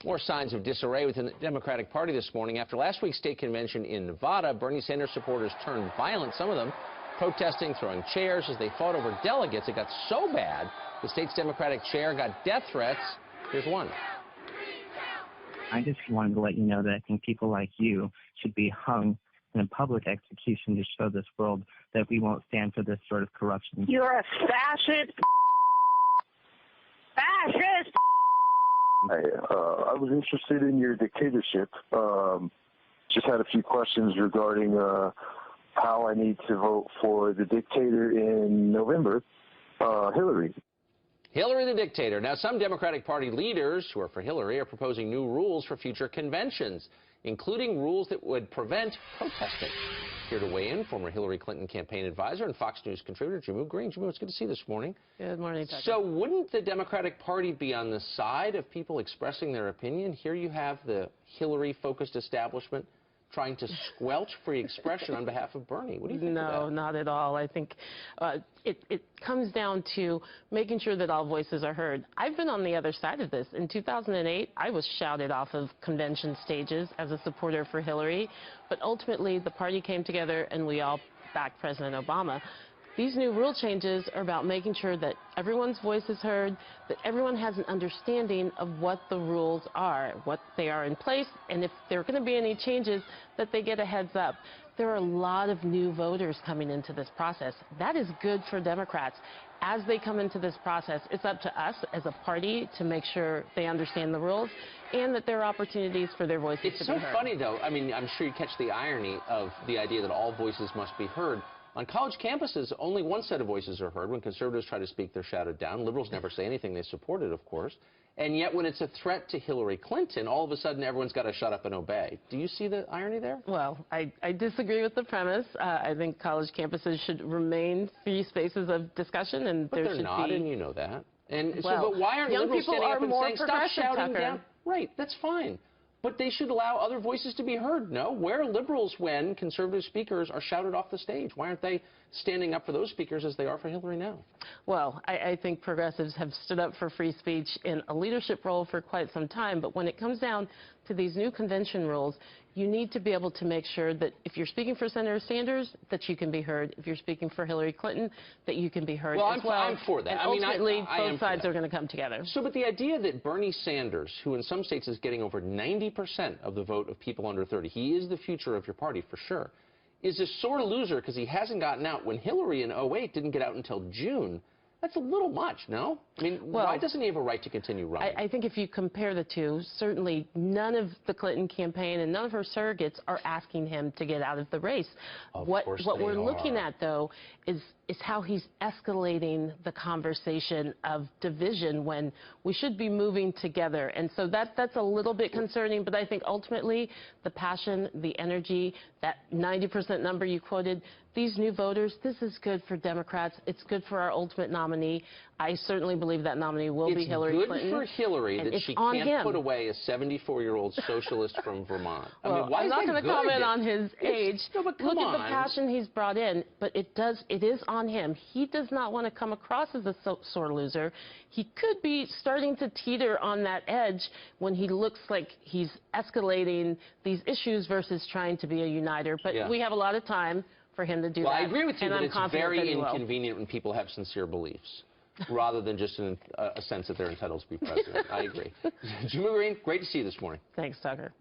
More signs of disarray within the Democratic Party this morning. After last week's state convention in Nevada, Bernie Sanders supporters turned violent, some of them protesting, throwing chairs as they fought over delegates. It got so bad, the state's Democratic chair got death threats. Here's one. I just wanted to let you know that I think people like you should be hung in a public execution to show this world that we won't stand for this sort of corruption. You're a fascist. Fascist! I was interested in your dictatorship. Just had a few questions regarding how I need to vote for the dictator in November, Hillary. Hillary the dictator. Now, some Democratic Party leaders who are for Hillary are proposing new rules for future conventions, including rules that would prevent protesting. Here to weigh in, former Hillary Clinton campaign advisor and Fox News contributor Jamu Green. Jamu, it's good to see you this morning. Good morning, Tucker. So wouldn't the Democratic Party be on the side of people expressing their opinion? Here you have the Hillary-focused establishment trying to squelch free expression on behalf of Bernie. What do you think of that? No, not at all. I think it comes down to making sure that all voices are heard. I've been on the other side of this. In 2008, I was shouted off of convention stages as a supporter for Hillary, but ultimately the party came together and we all backed President Obama. These new rule changes are about making sure that everyone's voice is heard, that everyone has an understanding of what the rules are, what they are in place, and if there are going to be any changes, that they get a heads up. There are a lot of new voters coming into this process. That is good for Democrats. As they come into this process, it's up to us as a party to make sure they understand the rules and that there are opportunities for their voices to be heard. It's so funny, though. I mean, I'm sure you catch the irony of the idea that all voices must be heard. On college campuses, only one set of voices are heard. When conservatives try to speak, they're shouted down. Liberals never say anything. They support it, of course. And yet, when it's a threat to Hillary Clinton, all of a sudden, everyone's got to shut up and obey. Do you see the irony there? Well, I disagree with the premise. I think college campuses should remain free spaces of discussion, and but there they're should not, be. and you know that. And well, so, but why aren't young liberals people standing are up and more saying, stop progressive, shouting Tucker. down? Right, that's fine. But they should allow other voices to be heard, no? Where are liberals when conservative speakers are shouted off the stage? Why aren't they standing up for those speakers as they are for Hillary now? Well, I think progressives have stood up for free speech in a leadership role for quite some time, but when it comes down to these new convention rules, you need to be able to make sure that if you're speaking for Senator Sanders, that you can be heard. If you're speaking for Hillary Clinton, that you can be heard as well. I'm for that. And I mean, ultimately, I both sides are going to come together. So, but the idea that Bernie Sanders, who in some states is getting over 90% of the vote of people under 30, he is the future of your party for sure, is a sore loser because he hasn't gotten out when Hillary in 2008 didn't get out until June. That's a little much, no? I mean, well, why doesn't he have a right to continue running? I think if you compare the two, certainly none of the Clinton campaign and none of her surrogates are asking him to get out of the race. What we're looking at, though, is how he's escalating the conversation of division when we should be moving together. And so that's a little bit concerning, but I think ultimately the passion, the energy, that 90% number you quoted, these new voters, this is good for Democrats. It's good for our ultimate nominee. I certainly believe that nominee will be Hillary Clinton. It's good for Hillary that she can't put away a 74-year-old socialist from Vermont. Well, I mean, why I'm not going to comment on his age. No, but Look at the passion he's brought in, but it is on him. He does not want to come across as a sore loser. He could be starting to teeter on that edge when he looks like he's escalating these issues versus trying to be a uniter. But we have a lot of time for him to do that. Well, I agree with you, but it's very inconvenient when people have sincere beliefs, rather than just a sense that they're entitled to be president. I agree. Jamu Green, great to see you this morning. Thanks, Tucker.